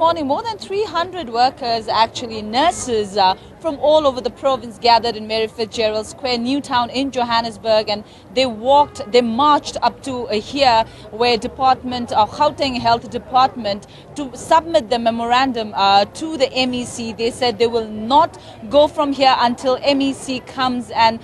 Morning, more than 300 workers, actually nurses from all over the province gathered in Mary Fitzgerald Square, Newtown in Johannesburg, and they marched up to here where Gauteng Health Department to submit the memorandum to the MEC. They said they will not go from here until MEC comes and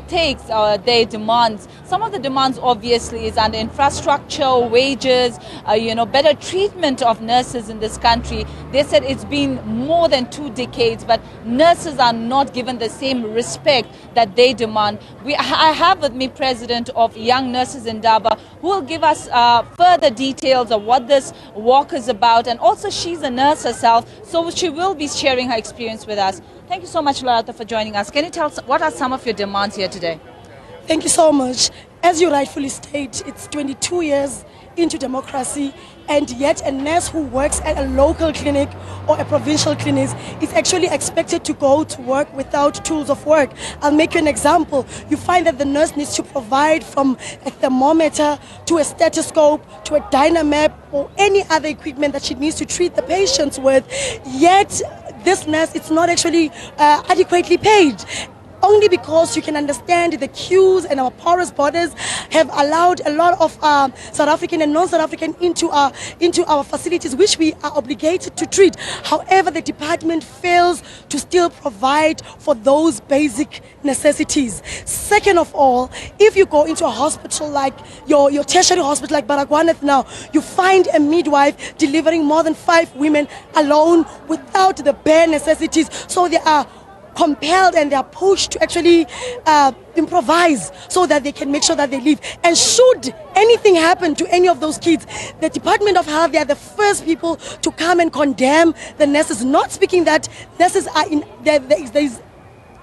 takes their demands. Some of the demands obviously is under infrastructure, wages, better treatment of nurses in this country. They said it's been more than 2 decades, but nurses are not given the same respect that they demand. I have with me President of Young Nurses Indaba, who will give us further details of what this walk is about, and also she's a nurse herself, so she will be sharing her experience with us. Thank you so much, Loretta, for joining us. Can you tell us what are some of your demands here today? Thank you so much. As you rightfully state, it's 22 years into democracy, and yet a nurse who works at a local clinic or a provincial clinic is actually expected to go to work without tools of work. I'll make you an example. You find that the nurse needs to provide from a thermometer to a stethoscope to a dynamap or any other equipment that she needs to treat the patients with, yet this nurse is not actually adequately paid. Only because you can understand the queues and our porous borders have allowed a lot of South African and non-South African into our facilities, which we are obligated to treat. However, the department fails to still provide for those basic necessities. Second of all, if you go into a hospital like your tertiary hospital like Baragwanath now, you find a midwife delivering more than 5 women alone without the bare necessities. So they are compelled and they are pushed to actually improvise so that they can make sure that they live. And should anything happen to any of those kids, the Department of Health, they are the first people to come and condemn the nurses, not speaking that nurses are there is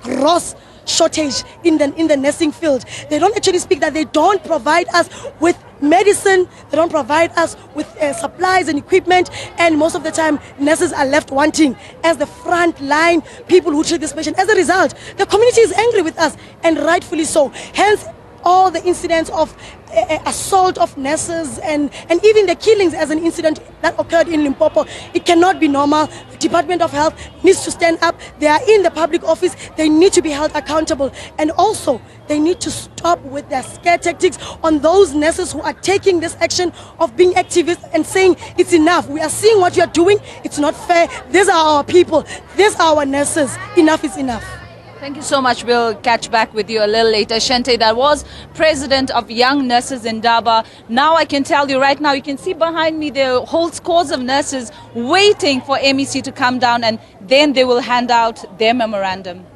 gross shortage in the nursing field. They don't actually speak that they don't provide us with medicine, they don't provide us with supplies and equipment, and most of the time nurses are left wanting as the front line people who treat this patient. As a result, the community is angry with us, and rightfully so. Hence all the incidents of assault of nurses and even the killings as an incident that occurred in Limpopo. It cannot be normal. The Department of Health needs to stand up. They are in the public office. They need to be held accountable. And also, they need to stop with their scare tactics on those nurses who are taking this action of being activists and saying it's enough. We are seeing what you are doing. It's not fair. These are our people. These are our nurses. Enough is enough. Thank you so much. We'll catch back with you a little later. Shente, that was President of Young Nurses Indaba. Now I can tell you right now, you can see behind me the whole scores of nurses waiting for MEC to come down, and then they will hand out their memorandum.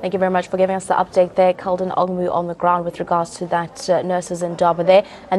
Thank you very much for giving us the update there, Kalden Ogmu, on the ground with regards to that nurses Indaba there. And